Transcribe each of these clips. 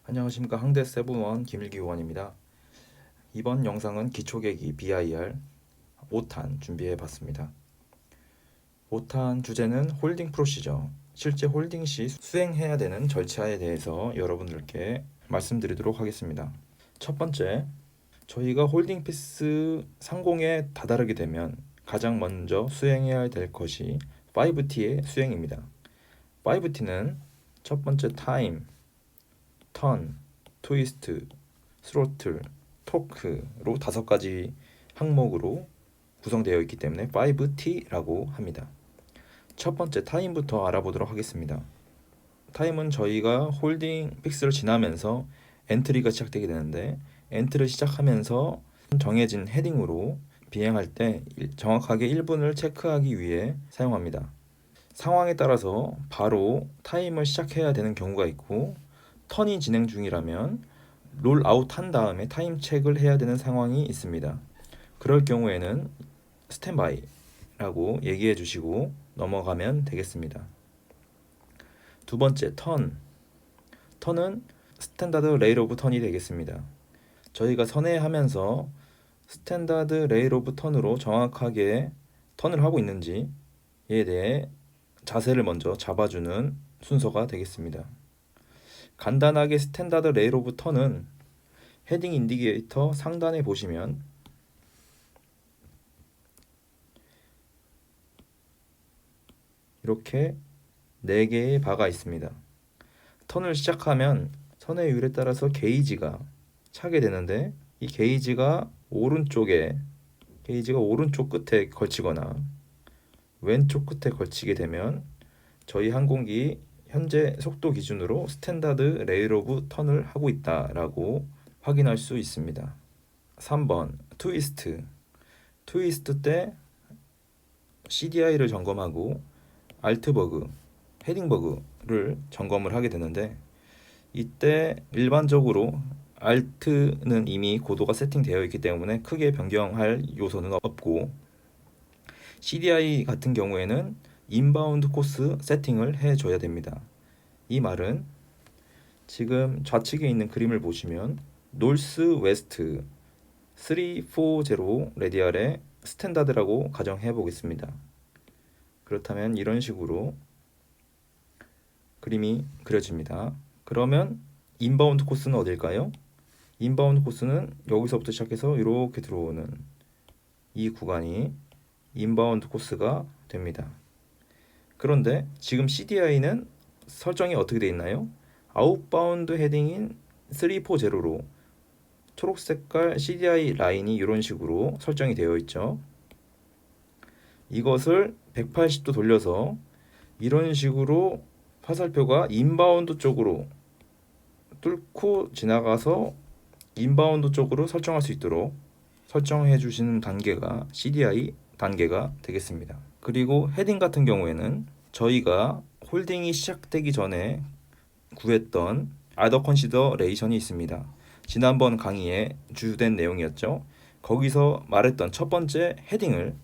안녕하십니까. 항대 세븐원 김일기 의원입니다. 이번 영상은 기초계기 BIR 5탄 준비해 봤습니다. 5탄 주제는 홀딩 프로시저, 실제 홀딩 시 수행해야 되는 절차에 대해서 여러분들께 말씀드리도록 하겠습니다. 첫 번째, 저희가 홀딩 피스 상공에 다다르게 되면 가장 먼저 수행해야 될 것이 5T의 수행입니다. 5T는 첫 번째 타임, 턴, 트위스트, 스로틀, 토크로 5가지 항목으로 구성되어 있기 때문에 5T라고 합니다. 첫 번째 타임부터 알아보도록 하겠습니다. 타임은 저희가 홀딩 픽스를 지나면서 엔트리가 시작되게 되는데, 엔트를 시작하면서 정해진 헤딩으로 비행할 때 정확하게 1분을 체크하기 위해 사용합니다. 상황에 따라서 바로 타임을 시작해야 되는 경우가 있고, 턴이 진행 중이라면 롤아웃 한 다음에 타임 체크를 해야 되는 상황이 있습니다. 그럴 경우에는 스탠바이라고 얘기해 주시고 넘어가면 되겠습니다. 두 번째, 턴은 스탠다드 레일 오브 턴이 되겠습니다. 저희가 선회하면서 스탠다드 레일 오브 턴으로 정확하게 턴을 하고 있는지에 대해 자세를 먼저 잡아주는 순서가 되겠습니다. 간단하게 스탠다드 레일 오브 턴은 헤딩 인디게이터 상단에 보시면 이렇게 4개의 바가 있습니다. 턴을 시작하면 선의 율에 따라서 게이지가 차게 되는데, 이 게이지가 오른쪽 끝에 걸치거나 왼쪽 끝에 걸치게 되면 저희 항공기 현재 속도 기준으로 스탠다드 레일 오브 턴을 하고 있다라고 확인할 수 있습니다. 3번 트위스트 때 CDI를 점검하고 알트버그, 헤딩버그를 점검을 하게 되는데, 이때 일반적으로 알트는 이미 고도가 세팅되어 있기 때문에 크게 변경할 요소는 없고, CDI 같은 경우에는 인바운드 코스 세팅을 해줘야 됩니다. 이 말은 지금 좌측에 있는 그림을 보시면 노스 웨스트 340 레디알의 스탠다드라고 가정해 보겠습니다. 그렇다면 이런 식으로 그림이 그려집니다. 그러면 인바운드 코스는 어딜까요? 인바운드 코스는 여기서부터 시작해서 이렇게 들어오는 이 구간이 인바운드 코스가 됩니다. 그런데 지금 CDI는 설정이 어떻게 되어 있나요? 아웃바운드 헤딩인 340로 초록색깔 CDI 라인이 이런 식으로 설정이 되어 있죠. 이것을 180도 돌려서 이런 식으로 화살표가 인바운드 쪽으로 뚫고 지나가서 인바운드 쪽으로 설정할 수 있도록 설정해 주시는 단계가 CDI 단계가 되겠습니다. 그리고 헤딩 같은 경우에는 저희가 홀딩이 시작되기 전에 구했던 other consideration이 있습니다. 지난번 강의에 주된 내용이었죠. 거기서 말했던 첫 번째 헤딩을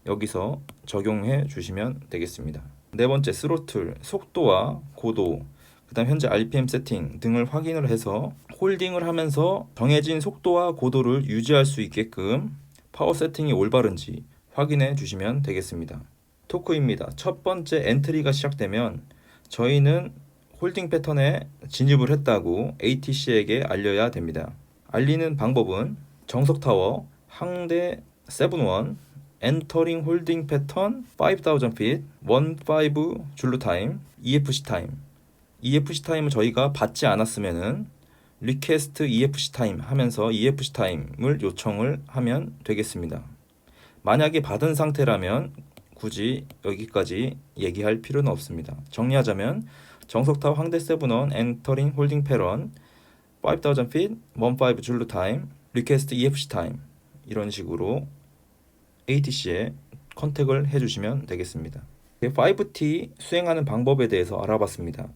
여기서 적용해 주시면 되겠습니다. 네 번째, 스로틀, 속도와 고도, 그 다음 현재 RPM 세팅 등을 확인을 해서 홀딩을 하면서 정해진 속도와 고도를 유지할 수 있게끔 파워 세팅이 올바른지 확인해 주시면 되겠습니다. 토크입니다. 첫 번째 엔트리가 시작되면 저희는 홀딩 패턴에 진입을 했다고 ATC에게 알려야 됩니다. 알리는 방법은 정석타워 항대 71 엔터링 홀딩 패턴 5000 feet 15 줄루 타임 EFC 타임. EFC 타임을 저희가 받지 않았으면은 리퀘스트 EFC 타임 하면서 EFC 타임을 요청을 하면 되겠습니다. 만약에 받은 상태라면 굳이 여기까지 얘기할 필요는 없습니다. 정리하자면 정석타워 항대 71 엔터링 홀딩 패턴 5000 feet 15 줄루 타임 리퀘스트 EFC 타임, 이런 식으로 ATC에 컨택을 해주시면 되겠습니다. 5T 수행하는 방법에 대해서 알아봤습니다.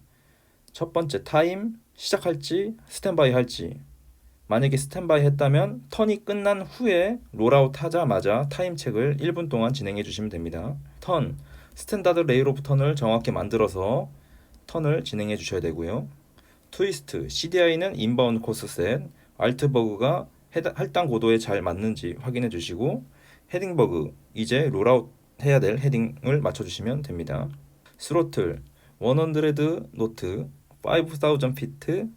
첫 번째, 타임 시작할지 스탠바이 할지. 만약에 스탠바이 했다면 턴이 끝난 후에 롤아웃 하자마자 타임 체크를 1분 동안 진행해 주시면 됩니다. 턴, 스탠다드 레일 오브 턴을 정확히 만들어서 턴을 진행해 주셔야 되고요. 트위스트, CDI는 인바운드 코스셋, 알트버그가 할당 고도에 잘 맞는지 확인해 주시고, 헤딩버그, 이제 롤아웃 해야 될 헤딩을 맞춰주시면 됩니다. 스로틀, 100 노트, 5000 피트,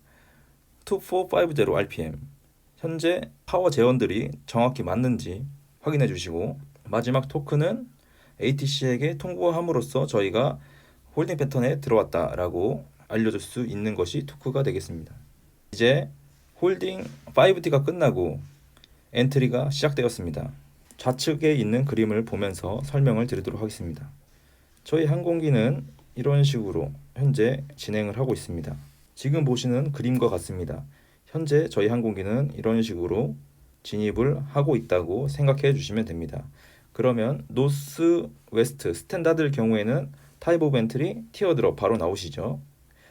2450 RPM, 현재 파워 제원들이 정확히 맞는지 확인해 주시고, 마지막 토크는 ATC에게 통보함으로써 저희가 홀딩 패턴에 들어왔다라고 알려줄 수 있는 것이 토크가 되겠습니다. 이제 홀딩 5T가 끝나고 엔트리가 시작되었습니다. 좌측에 있는 그림을 보면서 설명을 드리도록 하겠습니다. 저희 항공기는 이런 식으로 현재 진행을 하고 있습니다. 지금 보시는 그림과 같습니다. 현재 저희 항공기는 이런 식으로 진입을 하고 있다고 생각해 주시면 됩니다. 그러면 노스 웨스트 스탠다드의 경우에는 타입 오브 엔트리 티어드롭 바로 나오시죠.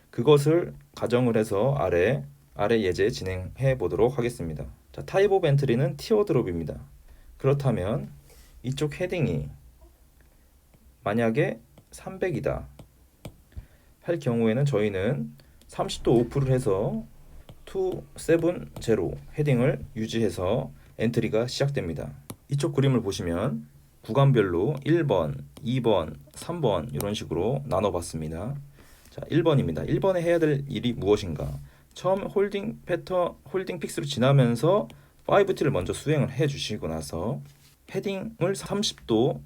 그것을 가정을 해서 아래 예제 진행해 보도록 하겠습니다. 자, 타입 오브 엔트리는 티어드롭입니다. 그렇다면 이쪽 헤딩이 만약에 300이다 할 경우에는 저희는 30도 오프를 해서 270 헤딩을 유지해서 엔트리가 시작됩니다. 이쪽 그림을 보시면 구간별로 1번, 2번, 3번 이런 식으로 나눠봤습니다. 자, 1번입니다. 1번에 해야 될 일이 무엇인가? 처음 홀딩 픽스로 지나면서 5T를 먼저 수행을 해 주시고 나서 헤딩을 30도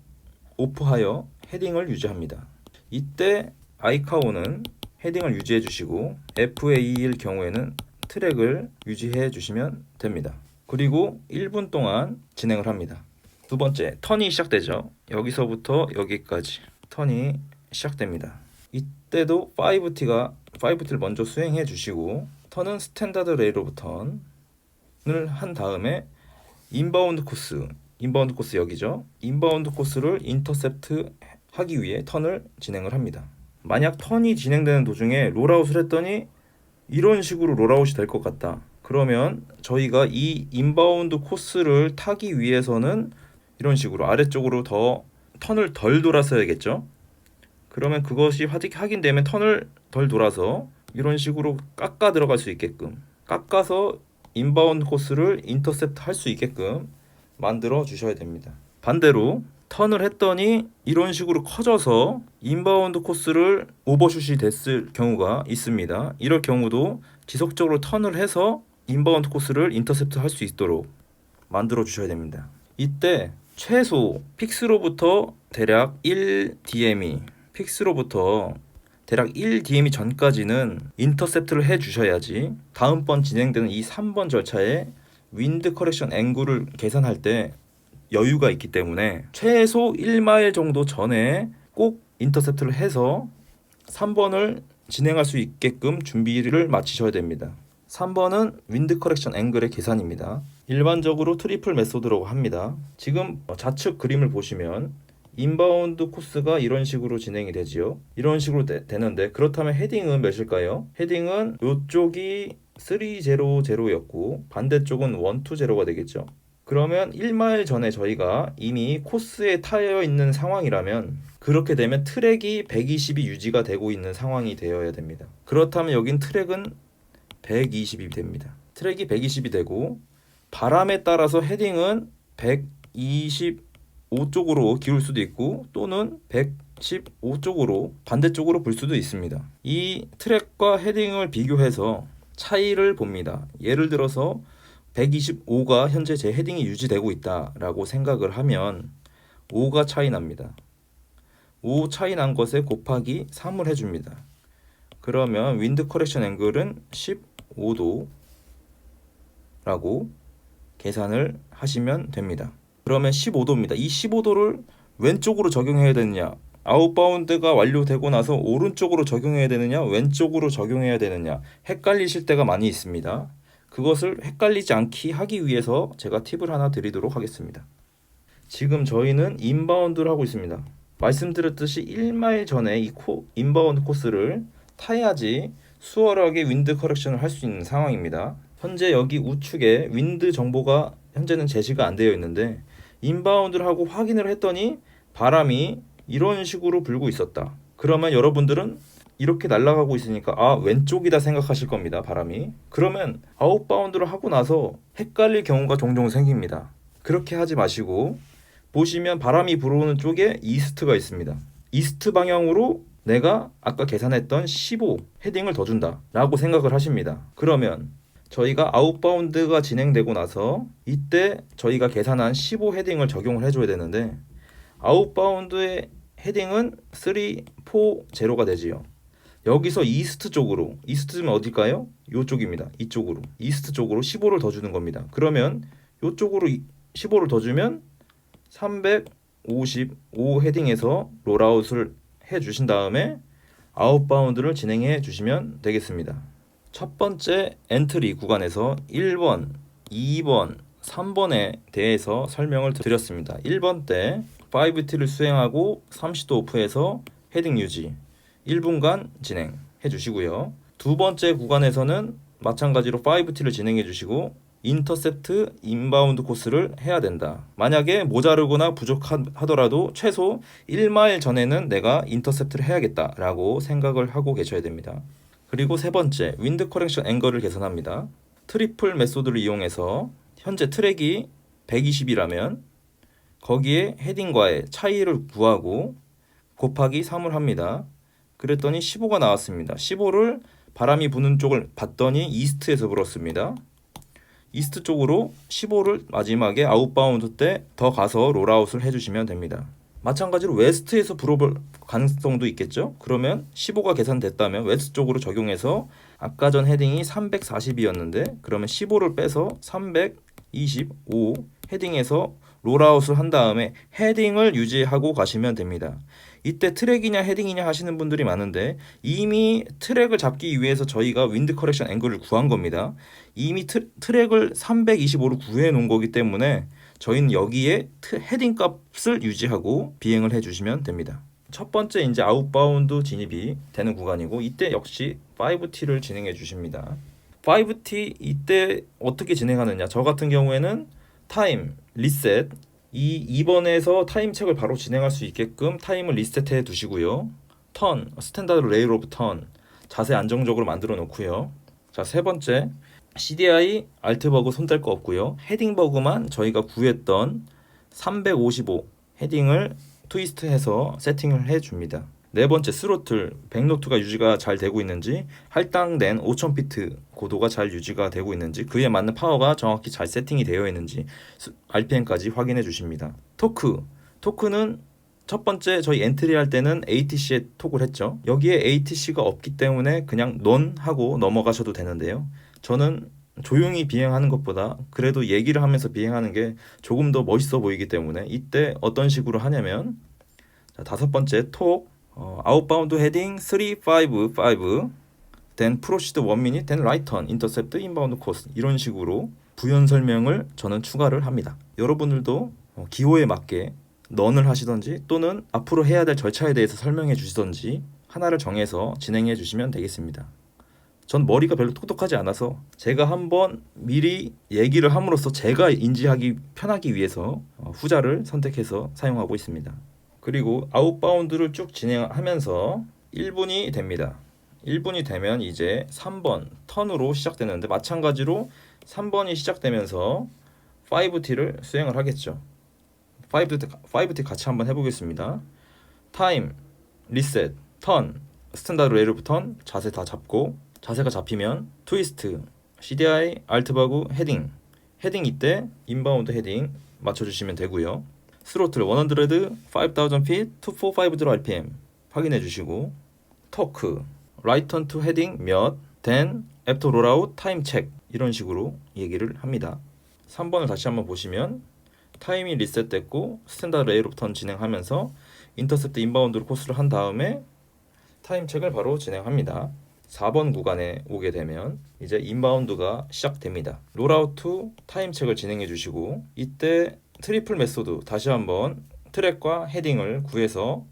오프하여 헤딩을 유지합니다. 이때 아이카오는 헤딩을 유지해 주시고 FAE일 경우에는 트랙을 유지해 주시면 됩니다. 그리고 1분 동안 진행을 합니다. 두 번째, 턴이 시작되죠. 여기서부터 여기까지 턴이 시작됩니다. 이때도 5T를 먼저 수행해 주시고 턴은 스탠다드 레일 오브 턴을 한 다음에 인바운드 코스 여기죠. 인바운드 코스를 인터셉트 하기 위해 턴을 진행을 합니다. 만약 턴이 진행되는 도중에 롤아웃을 했더니 이런 식으로 롤아웃이 될 것 같다. 그러면 저희가 이 인바운드 코스를 타기 위해서는 이런 식으로 아래쪽으로 더 턴을 덜 돌았어야겠죠. 그러면 그것이 확인되면 턴을 덜 돌아서 이런 식으로 깎아 들어갈 수 있게끔 깎아서 인바운드 코스를 인터셉트 할 수 있게끔 만들어 주셔야 됩니다. 반대로 턴을 했더니 이런 식으로 커져서 인바운드 코스를 오버슛이 됐을 경우가 있습니다. 이럴 경우도 지속적으로 턴을 해서 인바운드 코스를 인터셉트 할 수 있도록 만들어 주셔야 됩니다. 이때 최소 픽스로부터 대략 1DM이 전까지는 인터셉트를 해 주셔야지 다음번 진행되는 이 3번 절차에 윈드 커렉션 앵글을 계산할 때 여유가 있기 때문에 최소 1마일 정도 전에 꼭 인터셉트를 해서 3번을 진행할 수 있게끔 준비를 마치셔야 됩니다. 3번은 윈드 커렉션 앵글의 계산입니다. 일반적으로 트리플 메소드라고 합니다. 지금 좌측 그림을 보시면 인바운드 코스가 이런 식으로 진행이 되지요. 이런 식으로 되는데 그렇다면 헤딩은 몇일까요? 헤딩은 이쪽이 300였고 반대쪽은 120가 되겠죠. 그러면 1마일 전에 저희가 이미 코스에 타여 있는 상황이라면 그렇게 되면 트랙이 120이 유지가 되고 있는 상황이 되어야 됩니다. 그렇다면 여긴 트랙은 120이 됩니다. 트랙이 120이 되고 바람에 따라서 헤딩은 125쪽으로 기울 수도 있고 또는 115쪽으로 반대쪽으로 불 수도 있습니다. 이 트랙과 헤딩을 비교해서 차이를 봅니다. 예를 들어서 125가 현재 제 헤딩이 유지되고 있다라고 생각을 하면 5가 차이 납니다. 5 차이 난 것에 곱하기 3을 해줍니다. 그러면 윈드 커렉션 앵글은 15도라고 계산을 하시면 됩니다. 그러면 15도입니다. 이 15도를 왼쪽으로 적용해야 되느냐, 아웃바운드가 완료되고 나서 오른쪽으로 적용해야 되느냐, 왼쪽으로 적용해야 되느냐 헷갈리실 때가 많이 있습니다. 그것을 헷갈리지 않게 하기 위해서 제가 팁을 하나 드리도록 하겠습니다. 지금 저희는 인바운드를 하고 있습니다. 말씀드렸듯이 1마일 전에 이 인바운드 코스를 타야지 수월하게 윈드 커렉션을 할 수 있는 상황입니다. 현재 여기 우측에 윈드 정보가 현재는 제시가 안 되어 있는데 인바운드를 하고 확인을 했더니 바람이 이런 식으로 불고 있었다. 그러면 여러분들은 이렇게 날아가고 있으니까 아 왼쪽이다 생각하실 겁니다. 바람이. 그러면 아웃바운드를 하고 나서 헷갈릴 경우가 종종 생깁니다. 그렇게 하지 마시고 보시면 바람이 불어오는 쪽에 이스트가 있습니다. 이스트 방향으로 내가 아까 계산했던 15 헤딩을 더 준다 라고 생각을 하십니다. 그러면 저희가 아웃바운드가 진행되고 나서 이때 저희가 계산한 15 헤딩을 적용을 해줘야 되는데 아웃바운드의 헤딩은 3, 4, 0가 되지요. 여기서 이스트 쪽으로, 이스트면 어딜까요? 이쪽입니다. 이쪽으로, 이스트 쪽으로 15를 더 주는 겁니다. 그러면 이쪽으로 15를 더 주면 355 헤딩에서 롤아웃을 해 주신 다음에 아웃바운드를 진행해 주시면 되겠습니다. 첫 번째 엔트리 구간에서 1번, 2번, 3번에 대해서 설명을 드렸습니다. 1번 때 5T를 수행하고 30도 오프해서 헤딩 유지 1분간 진행해 주시고요. 두 번째 구간에서는 마찬가지로 5T를 진행해 주시고 인터셉트 인바운드 코스를 해야 된다. 만약에 모자르거나 부족하더라도 최소 1마일 전에는 내가 인터셉트를 해야겠다라고 생각을 하고 계셔야 됩니다. 그리고 세 번째, 윈드 커렉션 앵글을 계산합니다. 트리플 메소드를 이용해서 현재 트랙이 120이라면 거기에 헤딩과의 차이를 구하고 곱하기 3을 합니다. 그랬더니 15가 나왔습니다. 15를 바람이 부는 쪽을 봤더니 이스트에서 불었습니다. 이스트 쪽으로 15를 마지막에 아웃바운드 때 더 가서 롤아웃을 해주시면 됩니다. 마찬가지로 웨스트에서 불어볼 가능성도 있겠죠. 그러면 15가 계산됐다면 웨스트 쪽으로 적용해서 아까 전 헤딩이 340이었는데 그러면 15를 빼서 325 헤딩에서 롤아웃을 한 다음에 헤딩을 유지하고 가시면 됩니다. 이때 트랙이냐 헤딩이냐 하시는 분들이 많은데 이미 트랙을 잡기 위해서 저희가 윈드 커렉션 앵글을 구한 겁니다. 이미 트랙을 325로 구해 놓은 거기 때문에 저희는 여기에 헤딩 값을 유지하고 비행을 해주시면 됩니다. 첫 번째 이제 아웃바운드 진입이 되는 구간이고 이때 역시 5T를 진행해 주십니다. 5T 이때 어떻게 진행하느냐? 저 같은 경우에는 타임, 리셋 이 2번에서 타임 책을 바로 진행할 수 있게끔 타임을 리셋해 두시고요. 턴, 스탠다드 레일 오브 턴 자세 안정적으로 만들어 놓고요. 자, 세 번째 CDI 알트 버그 손댈 거 없고요. 헤딩 버그만 저희가 구했던 355 헤딩을 트위스트해서 세팅을 해줍니다. 네 번째 스로틀 백노트가 유지가 잘 되고 있는지 할당된 5000피트 고도가 잘 유지가 되고 있는지 그에 맞는 파워가 정확히 잘 세팅이 되어 있는지 RPM까지 확인해 주십니다. 토크는 첫 번째 저희 엔트리 할 때는 ATC에 톡을 했죠. 여기에 ATC가 없기 때문에 그냥 넌 하고 넘어가셔도 되는데요. 저는 조용히 비행하는 것보다 그래도 얘기를 하면서 비행하는 게 조금 더 멋있어 보이기 때문에 이때 어떤 식으로 하냐면 자, 다섯 번째 톡 아웃바운드 헤딩 355 then proceed 1 minute then right turn intercept inbound course 이런 식으로 부연 설명을 저는 추가를 합니다. 여러분들도 기호에 맞게 넌을 하시던지 또는 앞으로 해야 될 절차에 대해서 설명해 주시던지 하나를 정해서 진행해 주시면 되겠습니다. 전 머리가 별로 똑똑하지 않아서 제가 한번 미리 얘기를 함으로써 제가 인지하기 편하기 위해서 후자를 선택해서 사용하고 있습니다. 그리고 아웃바운드를 쭉 진행하면서 1분이 됩니다. 1분이 되면 이제 3번 턴으로 시작되는데 마찬가지로 3번이 시작되면서 5T를 수행을 하겠죠. 5T 같이 한번 해보겠습니다. 타임, 리셋, 턴, 스탠다드 레일 오브 턴 자세 다 잡고 자세가 잡히면 트위스트, CDI, 알트버그, 헤딩 이때 인바운드 헤딩 맞춰주시면 되고요. 스로틀 100, 5000 feet, 2450 RPM 확인해 주시고 토크, right turn to 헤딩 몇, then after rollout 타임 체크 이런 식으로 얘기를 합니다. 3번을 다시 한번 보시면 타임이 리셋됐고 스탠다드 레일 오브 턴 진행하면서 인터셉트 인바운드로 코스를 한 다음에 타임 체크를 바로 진행합니다. 4번 구간에 오게 되면 이제 인바운드가 시작됩니다. 롤아웃 투 타임 체크를 진행해 주시고 이때 트리플 메소드 다시 한번 트랙과 헤딩을 구해서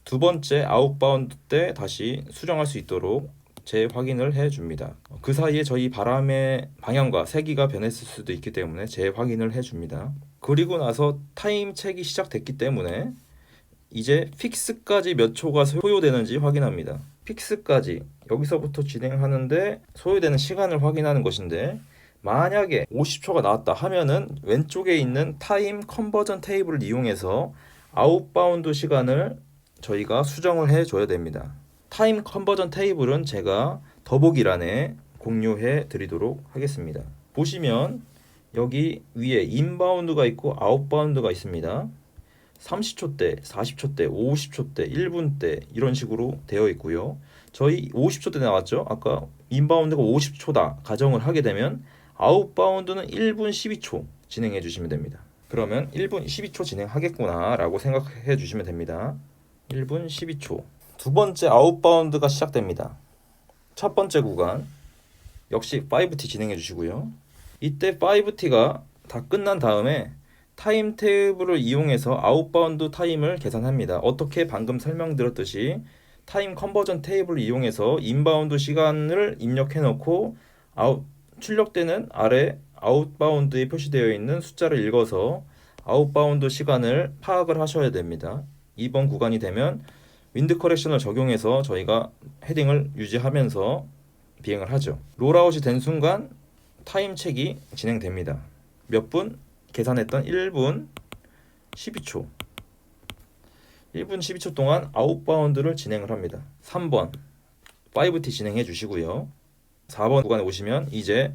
두 번째 아웃바운드 때 다시 수정할 수 있도록 재확인을 해줍니다. 그 사이에 저희 바람의 방향과 세기가 변했을 수도 있기 때문에 재확인을 해줍니다. 그리고 나서 타임 체크가 시작됐기 때문에 이제 픽스까지 몇 초가 소요되는지 확인합니다. 픽스까지 여기서부터 진행하는데 소요되는 시간을 확인하는 것인데, 만약에 50초가 나왔다 하면은 왼쪽에 있는 타임 컨버전 테이블을 이용해서 아웃바운드 시간을 저희가 수정을 해 줘야 됩니다. 타임 컨버전 테이블은 제가 더보기란에 공유해 드리도록 하겠습니다. 보시면 여기 위에 인바운드가 있고 아웃바운드가 있습니다. 30초대, 40초대, 50초대, 1분대 이런 식으로 되어 있고요. 저희 50초대 나왔죠? 아까 인바운드가 50초다 가정을 하게 되면 아웃바운드는 1분 12초 진행해 주시면 됩니다. 그러면 1분 12초 진행하겠구나 라고 생각해 주시면 됩니다. 1분 12초. 두 번째 아웃바운드가 시작됩니다. 첫 번째 구간 역시 5T 진행해 주시고요. 이때 5T가 다 끝난 다음에 타임 테이블을 이용해서 아웃바운드 타임을 계산합니다. 어떻게 방금 설명드렸듯이 타임 컨버전 테이블을 이용해서 인바운드 시간을 입력해 놓고 출력되는 아래 아웃바운드에 표시되어 있는 숫자를 읽어서 아웃바운드 시간을 파악을 하셔야 됩니다. 이번 구간이 되면 윈드 커렉션을 적용해서 저희가 헤딩을 유지하면서 비행을 하죠. 롤아웃이 된 순간 타임 체크 진행됩니다. 몇 분? 계산했던 1분 12초. 1분 12초 동안 아웃바운드를 진행을 합니다. 3번 5T 진행해 주시고요. 4번 구간에 오시면 이제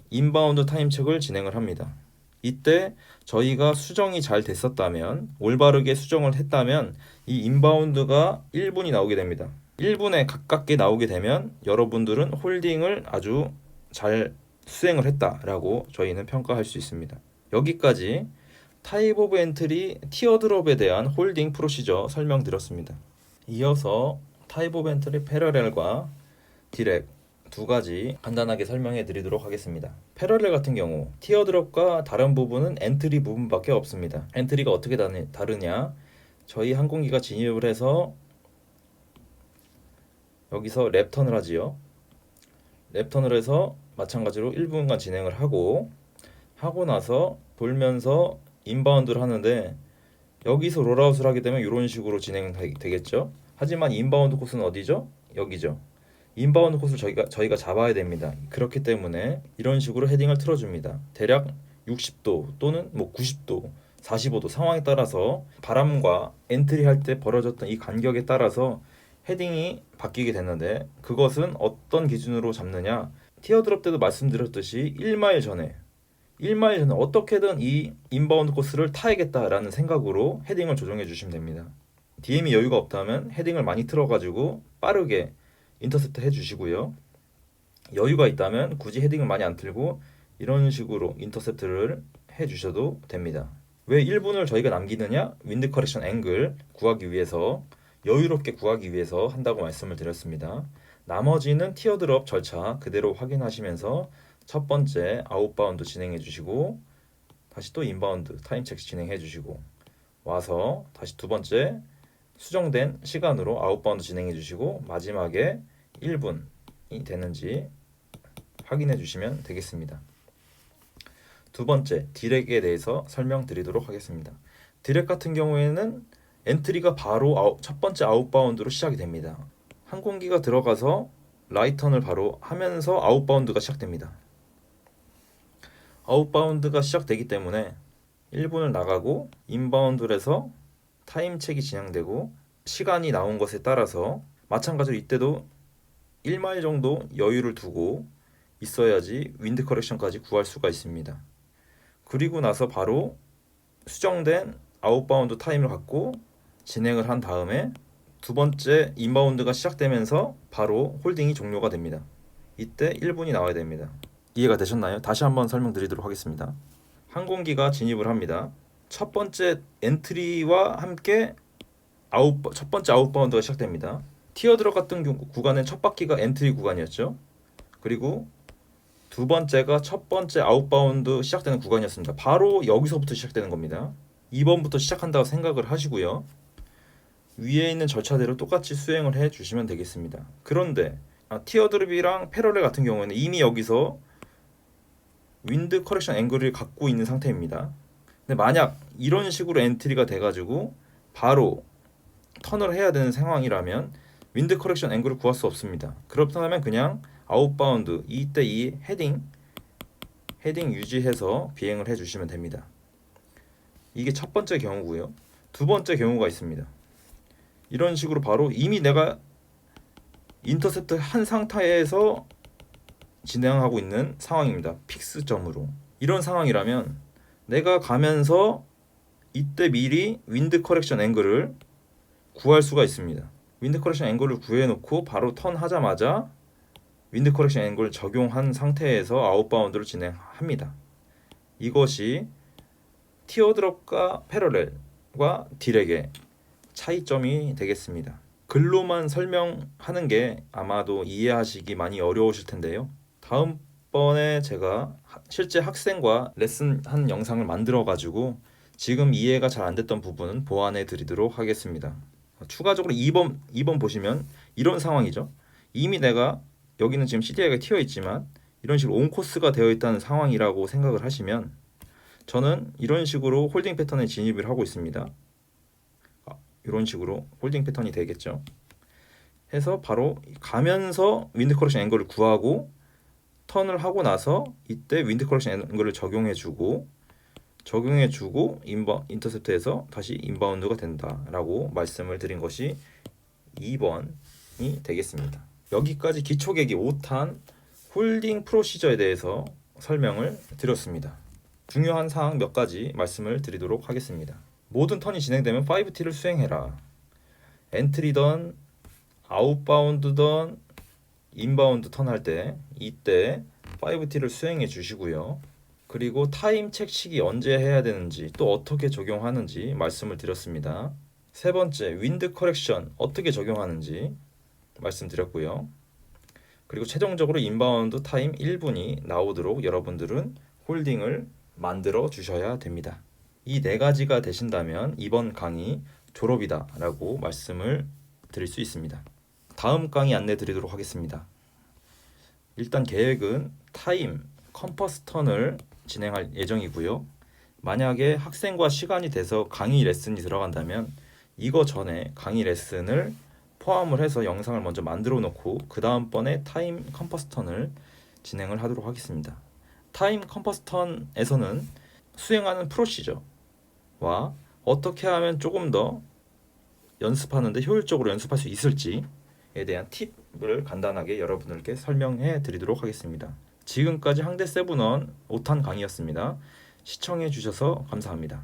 인바운드 타임 체크를 진행을 합니다. 이때 저희가 수정이 잘 됐었다면, 올바르게 수정을 했다면 이 인바운드가 1분이 나오게 됩니다. 1분에 가깝게 나오게 되면 여러분들은 홀딩을 아주 잘 수행을 했다라고 저희는 평가할 수 있습니다. 여기까지 타입 오브 엔트리 티어드롭에 대한 홀딩 프로시저 설명드렸습니다. 이어서 타입 오브 엔트리 패러렐과 디렉 두 가지 간단하게 설명해 드리도록 하겠습니다. 패러렐 같은 경우 티어드롭과 다른 부분은 엔트리 부분밖에 없습니다. 엔트리가 어떻게 다르냐? 저희 항공기가 진입을 해서 여기서 랩턴을 하지요. 랩턴을 해서 마찬가지로 1분간 진행을 하고 나서 돌면서 인바운드를 하는데, 여기서 롤아웃을 하게 되면 이런 식으로 진행되겠죠. 하지만 인바운드 코스는 어디죠? 여기죠. 인바운드 코스를 저희가 잡아야 됩니다. 그렇기 때문에 이런 식으로 헤딩을 틀어줍니다. 대략 60도 또는 90도, 45도 상황에 따라서 바람과 엔트리 할 때 벌어졌던 이 간격에 따라서 헤딩이 바뀌게 되는데, 그것은 어떤 기준으로 잡느냐? 티어드롭 때도 말씀드렸듯이 1마일 전에 어떻게든 이 인바운드 코스를 타야겠다라는 생각으로 헤딩을 조정해 주시면 됩니다. DM이 여유가 없다면 헤딩을 많이 틀어가지고 빠르게 인터셉트 해주시고요. 여유가 있다면 굳이 헤딩을 많이 안 틀고 이런 식으로 인터셉트를 해주셔도 됩니다. 왜 1분을 저희가 남기느냐? 윈드 커렉션 앵글 구하기 위해서, 여유롭게 구하기 위해서 한다고 말씀을 드렸습니다. 나머지는 티어드롭 절차 그대로 확인하시면서 첫 번째 아웃바운드 진행해 주시고, 다시 또 인바운드 타임 체크 진행해 주시고, 와서 다시 두 번째 수정된 시간으로 아웃바운드 진행해 주시고, 마지막에 1분이 되는지 확인해 주시면 되겠습니다. 두 번째 디렉에 대해서 설명드리도록 하겠습니다. 디렉 같은 경우에는 엔트리가 바로 첫 번째 아웃바운드로 시작이 됩니다. 항공기가 들어가서 라이턴을 바로 하면서 아웃바운드가 시작됩니다. 아웃바운드가 시작되기 때문에 1분을 나가고 인바운드를 해서 타임 체크 진행되고, 시간이 나온 것에 따라서 마찬가지로 이때도 1마일 정도 여유를 두고 있어야지 윈드 커렉션까지 구할 수가 있습니다. 그리고 나서 바로 수정된 아웃바운드 타임을 갖고 진행을 한 다음에 두 번째 인바운드가 시작되면서 바로 홀딩이 종료가 됩니다. 이때 1분이 나와야 됩니다. 이해가 되셨나요? 다시 한번 설명드리도록 하겠습니다. 항공기가 진입을 합니다. 첫 번째 엔트리와 함께 첫 번째 아웃바운드가 시작됩니다. 티어드롭 같은 구간은 첫 바퀴가 엔트리 구간이었죠. 그리고 두 번째가 첫 번째 아웃바운드 시작되는 구간이었습니다. 바로 여기서부터 시작되는 겁니다. 2번부터 시작한다고 생각을 하시고요. 위에 있는 절차대로 똑같이 수행을 해 주시면 되겠습니다. 그런데 티어드롭이랑 패러렐 같은 경우에는 이미 여기서 윈드 커렉션 앵글을 갖고 있는 상태입니다. 근데 만약 이런 식으로 엔트리가 돼가지고 바로 턴을 해야 되는 상황이라면 윈드 커렉션 앵글을 구할 수 없습니다. 그렇다면 그냥 아웃바운드 이때 이 헤딩 유지해서 비행을 해주시면 됩니다. 이게 첫 번째 경우고요. 두 번째 경우가 있습니다. 이런 식으로 바로 이미 내가 인터셉트 한 상태에서 진행하고 있는 상황입니다. 픽스점으로. 이런 상황이라면 내가 가면서 이때 미리 윈드 커렉션 앵글을 구할 수가 있습니다. 윈드 커렉션 앵글을 구해놓고 바로 턴 하자마자 윈드 커렉션 앵글을 적용한 상태에서 아웃바운드를 진행합니다. 이것이 티어드롭과 패러렐과 딜에게 차이점이 되겠습니다. 글로만 설명하는 게 아마도 이해하시기 많이 어려우실 텐데요. 다음번에 제가 실제 학생과 레슨한 영상을 만들어 가지고 지금 이해가 잘 안 됐던 부분은 보완해 드리도록 하겠습니다. 추가적으로 2번 보시면 이런 상황이죠. 이미 내가 여기는 지금 CDI가 튀어 있지만 이런 식으로 온코스가 되어 있다는 상황이라고 생각을 하시면 저는 이런 식으로 홀딩 패턴에 진입을 하고 있습니다. 이런 식으로 홀딩 패턴이 되겠죠. 해서 바로 가면서 윈드 커렉션 앵글을 구하고 턴을 하고 나서 이때 윈드 커렉션 앵글을 적용해주고 인터셉트에서 다시 인바운드가 된다라고 말씀을 드린 것이 2번이 되겠습니다. 여기까지 기초계기 5탄 홀딩 프로시저에 대해서 설명을 드렸습니다. 중요한 사항 몇 가지 말씀을 드리도록 하겠습니다. 모든 턴이 진행되면 5T를 수행해라. 엔트리던 아웃바운드던 인바운드 턴 할 때 이때 5T를 수행해 주시고요. 그리고 타임 책 시기 언제 해야 되는지 또 어떻게 적용하는지 말씀을 드렸습니다. 세 번째, 윈드 커렉션 어떻게 적용하는지 말씀드렸고요. 그리고 최종적으로 인바운드 타임 1분이 나오도록 여러분들은 홀딩을 만들어 주셔야 됩니다. 이 네 가지가 되신다면 이번 강의 졸업이다 라고 말씀을 드릴 수 있습니다. 다음 강의 안내 드리도록 하겠습니다. 일단 계획은 타임, 컴퍼스 턴을 진행할 예정이고요. 만약에 학생과 시간이 돼서 강의 레슨이 들어간다면 이거 전에 강의 레슨을 포함을 해서 영상을 먼저 만들어 놓고 그 다음번에 타임 컴퍼스 턴을 진행을 하도록 하겠습니다. 타임 컴퍼스 턴에서는 수행하는 프로시저와 어떻게 하면 조금 더 연습하는데 효율적으로 연습할 수 있을지에 대한 팁을 간단하게 여러분들께 설명해 드리도록 하겠습니다. 지금까지 항대 세븐원 5탄 강의였습니다. 시청해 주셔서 감사합니다.